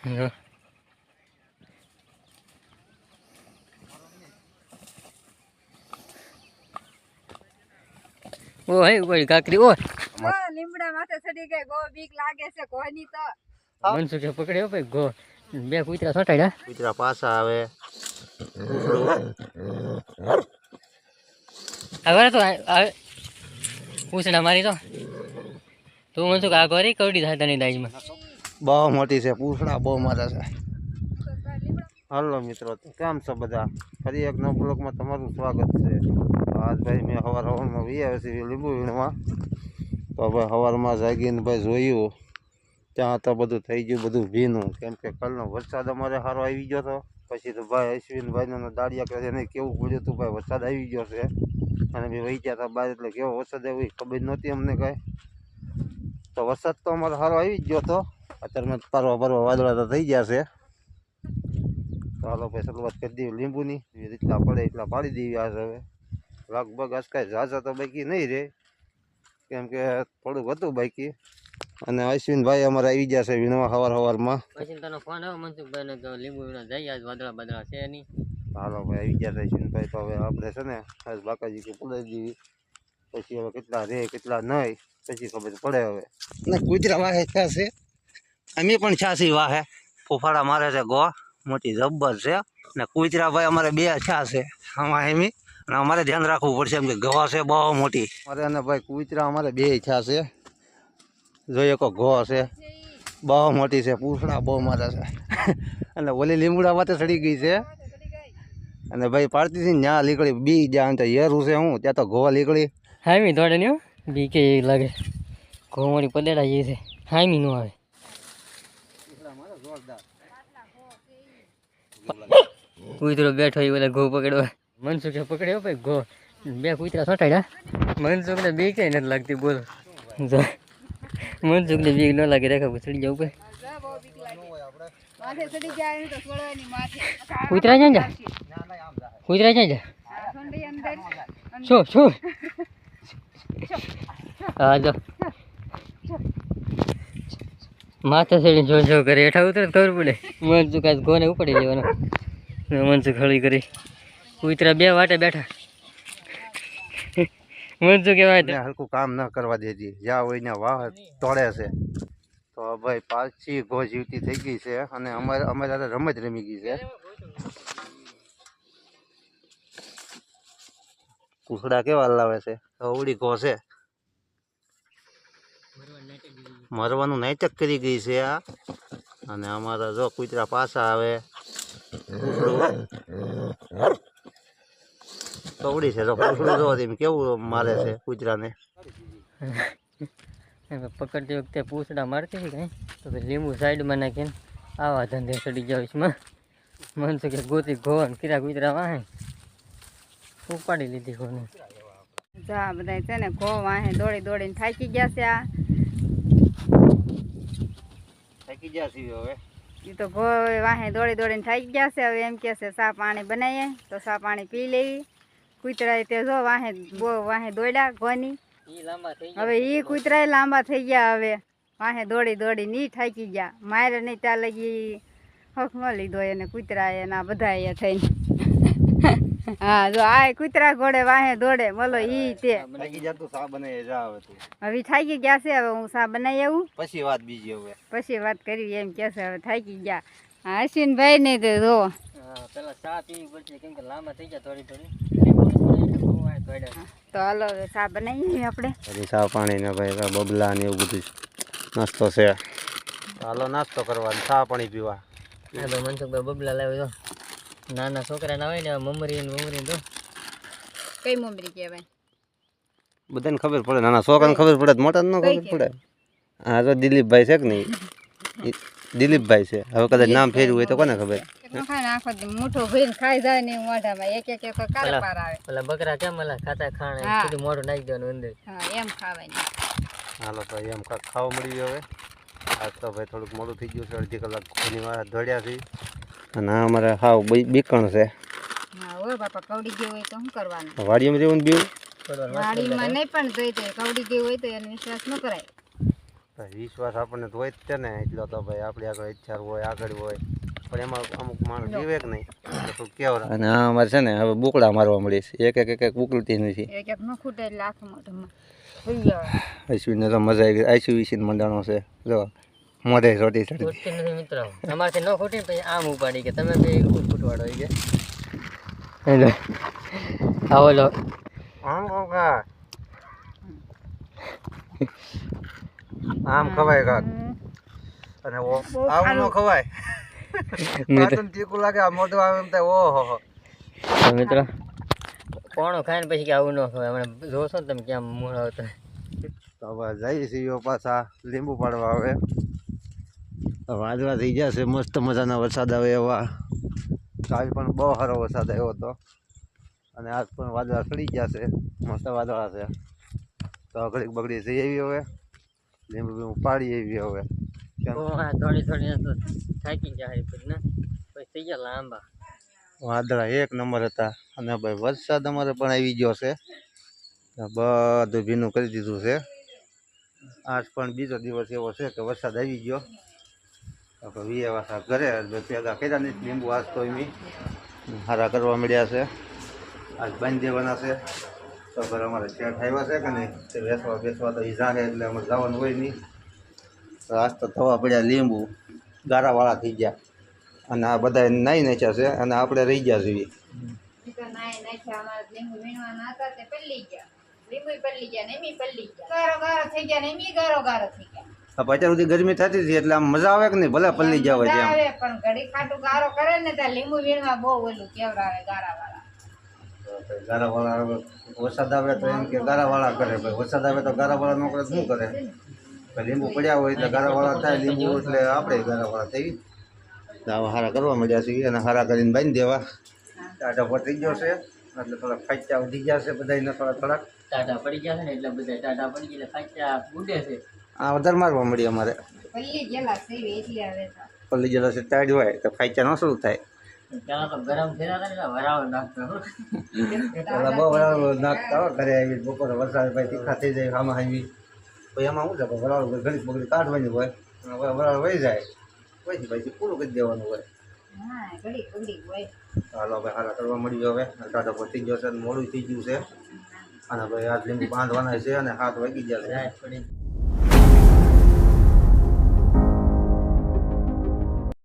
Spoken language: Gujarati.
ઓ હે કોઈ કાકરી ઓ લીમડા માથે ચડી ગઈ ગો બીક લાગે છે કોની તો મનસુખે પકડ્યો ભાઈ ગો બે કૂતરા છોટાડ્યા કૂતરા પાછા આવે હવે તો પૂછડા મારી તો તું મનસુખ આ કરી કવડી થાય તની દાઈમાં બહુ મોટી છે પૂછડા બહુ મારા છે હાલો મિત્રો કેમ છો બધા ફરી એક નવા બ્લોગમાં તમારું સ્વાગત છે આજ ભાઈ મેં સવારમાં વી આવે છે લીંબુ વીણવા તો ભાઈ સવારમાં જાગીને ભાઈ જોયું ત્યાં તો બધું થઈ ગયું બધું ભીનું કેમ કે કાલનો વરસાદ અમારે સારો આવી ગયો હતો પછી તો ભાઈ અશ્વિનભાઈનો દાડિયા કરે એને કેવું પડ્યું હતું ભાઈ વરસાદ આવી ગયો છે અને બી વહી ગયા હતા બહાર એટલે કેવો વરસાદ આવ્યો ખબર નહોતી અમને કાંઈ તો વરસાદ તો અમારો સારો આવી જ ગયો હતો અત્યારમાં પરવા વાદળા તો થઈ ગયા છે તો હાલો ભાઈ શરૂઆત કરી દઈએ લીંબુની એ રીતના પડે એટલા પાડી દેવી આજ હવે લગભગ આજ કાંઈ ઝાઝા તો બાકી નહીં રહે કેમ કે થોડુંક હતું બાકી અને અશ્વિનભાઈ અમારે આવી ગયા છે વીણવા સવારમાં પછી તને ફોન આવ્યો મનસુખભાઈ ને લીંબુ વીણા જઈ આજ વાદળા બાદળા છે નહીં હાલો ભાઈ આવી ગયા છે અશ્વિનભાઈ તો હવે આપણે છે ને આજ બાકાજી કે પુલાઈ દેવી પછી હવે કેટલા રહે કેટલા નહીં પછી ખબર પડે હવે ને કૂતરા વાહે છે અમે પણ છાસી વાહે ફોફાડા મારે છે ગો મોટી જબ્બર છે ને કૂતરા ભાઈ અમારે બે છા છે આમાં એમી અને અમારે ધ્યાન રાખવું પડશે એમ કે ગવા છે બહુ મોટી અરે અને ભાઈ કૂતરા અમારે બે છા છે જોઈએ કો ઘો છે બહુ મોટી છે પૂછડા બહુ મારે છે અને ઓલી લીમડા માથે ચડી ગઈ છે અને ભાઈ પાડતી હતી ત્યાં નીકળી બી જ્યાં તો હેરું છે હું ત્યાં તો ઘોવા નીકળી હામી દોડે નહીં બી કે લાગે ઘોવાળી પદેડા જે છે હામી નો આવે કૂતરો બેઠો એ ઓલા ઘો પકડવા મનસુખે પકડ્યો ભાઈ ઘો બે કૂતરા છોટાડ્યા મનસુખને બી કઈ નથી લાગતી બોલો મનસુખને બી ન લાગે રેખા ચડી જવું ભાઈ માથે ચડી જાય તો છોડવાની માથે કૂતરા ક્યાં જા કૂતરા ક્યાં જા ઠંડી અંદર શું હા જો માથે ચડી જો કરે હેઠા ઉતરે ખબર પડે મનસુખ આજ ગોને ઉપાડી દેવાનો મનસુખ હળી કરી કૂતરા બે વાટે બેઠા મનસુખ કહેવાય હલકું કામ ન કરવા દેતી જ્યાં હોય ને વાહ તોડે છે તો ભાઈ પાછી ઘો જીવતી થઈ ગઈ છે અને અમારે રમત રમી ગઈ છે કૂતરા કેવા લાવે છે અવળી ઘો છે મરવાનું નાટક કરી ગઈ છે આ અને અમારા જો કૂતરા પાછા આવે કવડી છે તો કૂતરું જો એમ કેવું મારે છે કૂતરાને પકડતી વખતે પૂછડા મારતી હતી કઈ તો લીંબુ સાઈડમાં નાખીને આવા ધંધે ચડી જાવીશમાં મનસુખે ગોતી ઘોન કીરા કૂતરા વાહે ઉપાડી લીધી ઘોને જા બધા છે ને ઘો વાહે દોડી દોડીને થાકી ગયા છે આ થાકી ગયા છીએ હવે એ તો ઘો વાહે દોડી દોડીને થાકી ગયા છે હવે એમ કે છે ચા પાણી બનાવીએ તો ચા પાણી પી લેવી કૂતરા તે જો વાહે દોડ્યા ઘોની હવે એ કૂતરા લાંબા થઈ ગયા હવે વાહે દોડી દોડી ની થાકી ગયા મારે નહીં ત્યાં લગી હક ન લીધો એને કૂતરા એના બધા એ થઈને હા જો આ કૂતરા ઘોડે વાહે દોડે બોલો ઈ તે હવે થાકી ગયા છે હવે હું ચા બનાવી આવું પછી વાત બીજી હવે પછી વાત કરી એમ કે છે હવે થાકી ગયા હા અશ્વિનભાઈ ને તો જો પેલા ચા પીવી પડશે કેમ કે લાંબા થઈ ગયા થોડી થોડી તો હાલો હવે ચા બનાવીએ આપણે ચા પાણી ને ભાઈ બબલા ને એવું બધું નાસ્તો છે હાલો નાસ્તો કરવાનો ચા પાણી પીવા મનસુખભાઈ બબલા લાવ્યો તો નાના છોકરા ના હોય ને મમરી તો કઈ મમરી કહેવાય બધાને ખબર પડે નાના છોકરાને ખબર પડે મોટા ન ખબર પડે હા તો દિલીપભાઈ છે કે નહીં દિલીપભાઈ છે હવે કદાચ નામ ફેરવું હોય તો કોને ખબર મોટો ભરીને ખાઈ જાય ને મોઢામાં એક એક કાળા પાર આવે પેલા બકરા કેમ ખાતા ખાણે સીધું મોઢું નાખી દેવાનું અંદર હા એમ ખાવાય હાલો ભાઈ એમ કાંક ખાવા મળી ગયું હવે આજ તો ભાઈ થોડુંક મોડું થઈ ગયું છે અડધી કલાક કોની વાર દોડ્યા છે અને આ અમારે હાવ બીકણ છે હા હોય બાપા કવડી ગયું હોય તો શું કરવાનું વાડીમાં જેવું બીવું વાડીમાં નહીં પણ જોઈ તો કવડી ગયું હોય તો એનો વિશ્વાસ ન કરાય વિશ્વાસ આપણને તો હોય જ છે ને, એટલો તો ભાઈ આપણી આગળ ઈચ્છા હોય, આગળ હોય, પણ એમાં અમુક માણસ જીવે કે નહીં તો કેવડા. અને આ અમારે છે ને હવે બોકડા મારવા મળી છે, એક ઉકળતી નથી. એક એક ન ખૂટે એટલે આખું મોઢામાં થઈ જાય. આઈસીયુને તો મજા આવી ગઈ. આઈસીયુ મંડાણો છે જો મોઢે રોટી ચડી. ખૂટતી નથી મિત્રો, અમારથી ન ખૂટી ને પછી આમ ઉપાડી કે તમે બે ખૂટવાડો હોય કે એટલે આવો લો આમ કા આમ ખવાય કાક અને આવું ન ખવાય. પાછું તીખું લાગે આ મોઢું આવે એમ થાય ઓહો. તો મિત્રો પોણો ખાઈને પછી કે આવું ન ખવાય. હમણાં જોશો ને તમે ક્યાં મૂળ આવતો. તો હવે જઈએ છીએ પાછા લીંબુ પાડવા. હવે વાદળા થઈ ગયા છે, મસ્ત મજાના વરસાદ આવે એવા. કાલ પણ બહુ સારો વરસાદ આવ્યો હતો અને આજ પણ વાદળા ચડી ગયા છે, મસ્ત વાદળા છે. તો ઘડીક બગડી જઈ આવી હવે લીંબુ બીંબુ પાડી આવી હવે. થોડી થોડી થાકી જાય ને પછી થઈ ગયા લાંબા. વાદળા એક નંબર હતા અને ભાઈ વરસાદ અમારે પણ આવી ગયો છે, બધું ભીનું કરી દીધું છે. આજ પણ બીજો દિવસ એવો છે કે વરસાદ આવી ગયો. વીએ વાસા ઘરે પેદા કર્યા નહીં લીંબુ, આજ તો એમ હારા કરવા મળ્યા છે. આજ બાંધી દેવાના છે. તો ઘરે અમારે શેઠ આવ્યા છે કે નહીં તે બેસવા તો એ જાહે એટલે અમારે જવાનું હોય નહીં. તો આજ તો થવા પડ્યા લીંબુ, ગારાવાળા થઈ ગયા અને આ બધા નાઈ નાખ્યા છે અને આપણે રહી ગયા છીએ. અત્યાર સુધી ગરમી થતી હતી એટલે આમ મજા આવે કે નહીં, ભલે પલ્લી જાવ છે પણ ઘડી ખાટું ગારો કરે ને ત્યાં લીંબુ વીણવા બહુ ઓલું કેવડાવે ગારાવાળા. ગારાવાળા વરસાદ આવે તો એમ કે ગારાવાળા કરે, ભાઈ વરસાદ આવે તો ગારાવાળા નો કરે શું કરે. લીંબુ પડ્યા હોય એટલે ગારાવાળા થાય, લીંબુ એટલે આપણે ગારાવાળા થઈ. આવા હારા કરવા મળ્યા છીએ અને હારા કરીને બાંધી દેવા. ટાટા પટી ગયો છે એટલે થોડાક ખાચા વધી ગયા છે બધાને, થોડાક ટાટા પડી ગયા છે ને એટલે બધા ટાટા પડી ગયા ખાચા ઉડે છે. આ વધારે મારવા મળી અમારે. પલ્લી જેલા સેવી એટલે આવે તો પલ્લી જેલો છે ટાઈડ હોય તો ખાચા ન શરૂ થાય. ત્યાં તો ગરમ થયા હતા એટલે વરાળ નાખતો. બહુ વરાળ નાખતા હોય ઘરે આવી બપોરે વરસાદ ભાઈ તીખા થઈ જાય આમાં આવી પછી એમાં શું છે વરાળ ઘડી બગડી કાઢવાની હોય, વરાળ વહી જાય પછી ભાઈ પૂરું કરી દેવાનું હોય. હા ઘડી ઘડી હોય. હાલો ભાઈ હારા કરવા મળ્યું. હવે ટાટો પતી ગયો છે, મોડું થઈ ગયું છે અને ભાઈ આ લીંબુ બાંધવાના છે અને 7 વાગી ગયા છે.